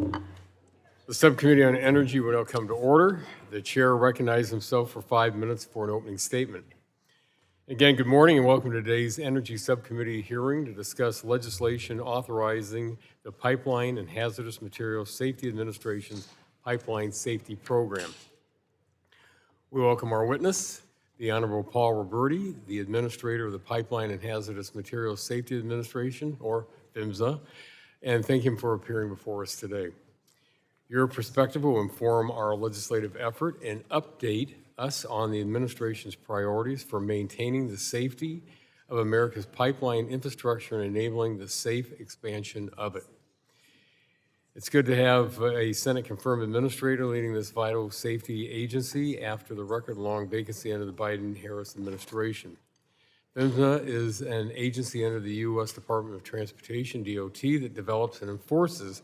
The Subcommittee on Energy will now come to order. The chair recognizes himself for 5 minutes for an opening statement. Again, good morning and welcome to today's Energy Subcommittee hearing to discuss legislation authorizing the Pipeline and Hazardous Materials Safety Administration's Pipeline Safety Program. We welcome our witness, the Honorable Paul Roberti, the Administrator of the Pipeline and Hazardous Materials Safety Administration, or PHMSA, and thank him for appearing before us today. Your perspective will inform our legislative effort and update us on the administration's priorities for maintaining the safety of America's pipeline infrastructure and enabling the safe expansion of it. It's good to have a Senate-confirmed administrator leading this vital safety agency after the record-long vacancy under the Biden-Harris administration. PHMSA is an agency under the U.S. Department of Transportation, DOT, that develops and enforces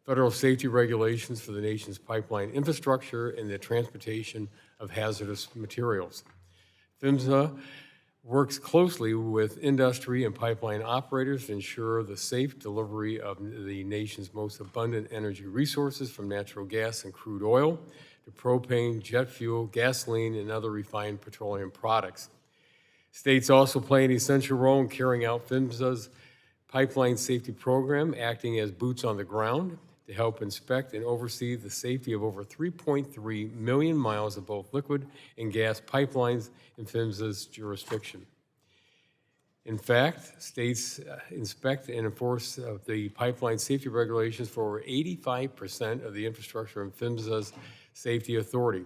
federal safety regulations for the nation's pipeline infrastructure and the transportation of hazardous materials. PHMSA works closely with industry and pipeline operators to ensure the safe delivery of the nation's most abundant energy resources, from natural gas and crude oil to propane, jet fuel, gasoline, and other refined petroleum products. States also play an essential role in carrying out PHMSA's pipeline safety program, acting as boots on the ground to help inspect and oversee the safety of over 3.3 million miles of both liquid and gas pipelines in PHMSA's jurisdiction. In fact, states inspect and enforce the pipeline safety regulations for over 85% of the infrastructure in PHMSA's safety authority.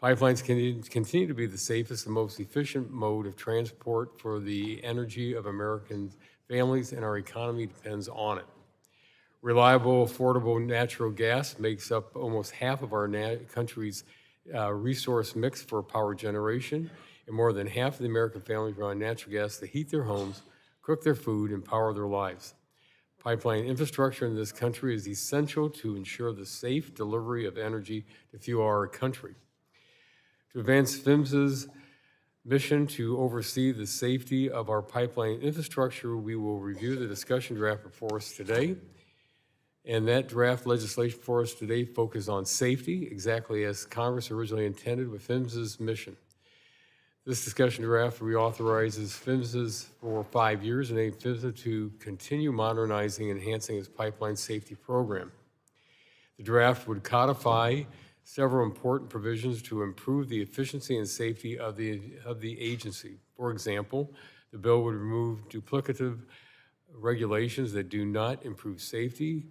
Pipelines continue to be the safest and most efficient mode of transport for the energy of American families, and our economy depends on it. Reliable, affordable natural gas makes up almost half of our country's resource mix for power generation, and more than half of the American families rely on natural gas to heat their homes, cook their food, and power their lives. Pipeline infrastructure in this country is essential to ensure the safe delivery of energy to fuel our country. To advance PHMSA's mission to oversee the safety of our pipeline infrastructure, we will review the discussion draft before us today. And that draft legislation for us today focuses on safety, exactly as Congress originally intended with PHMSA's mission. This discussion draft reauthorizes PHMSA for 5 years and aims PHMSA to continue modernizing and enhancing its pipeline safety program. The draft would codify several important provisions to improve the efficiency and safety of the agency. For example, the bill would remove duplicative regulations that do not improve safety,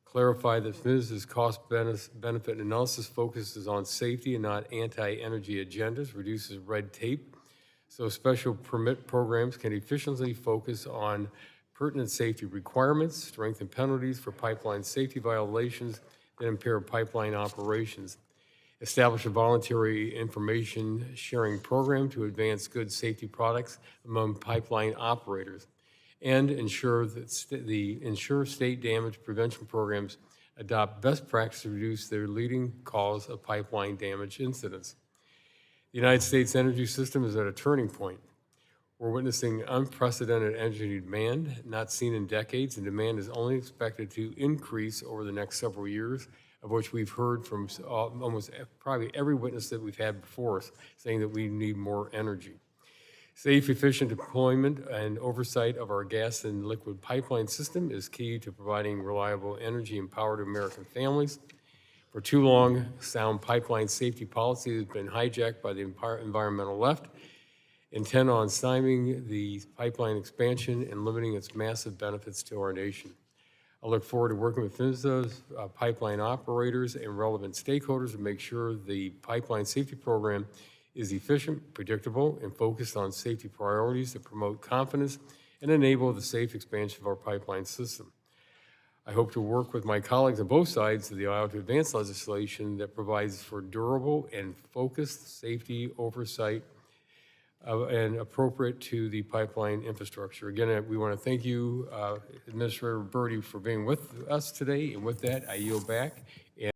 clarify that PHMSA's cost-benefit analysis focuses on safety and not anti-energy agendas, reduces red tape, so special permit programs can efficiently focus on pertinent safety requirements, strengthen penalties for pipeline safety violations that impair pipeline operations, establish a voluntary information sharing program to advance good safety products among pipeline operators, and ensure that state damage prevention programs adopt best practice to reduce their leading cause of pipeline damage incidents. The United States energy system is at a turning point. We're witnessing unprecedented energy demand, not seen in decades, and demand is only expected to increase over the next several years, of which we've heard from almost probably every witness that we've had before us saying that we need more energy. Safe, efficient deployment and oversight of our gas and liquid pipeline system is key to providing reliable energy and power to American families. For too long, sound pipeline safety policy has been hijacked by the environmental left, intent on stymieing the pipeline expansion and limiting its massive benefits to our nation. I look forward to working with PHMSA's pipeline operators and relevant stakeholders to make sure the pipeline safety program is efficient, predictable, and focused on safety priorities that promote confidence and enable the safe expansion of our pipeline system. I hope to work with my colleagues on both sides of the aisle to advance legislation that provides for durable and focused safety oversight and appropriate to the pipeline infrastructure. Again, we want to thank you, Administrator Roberti, for being with us today. And with that, I yield back.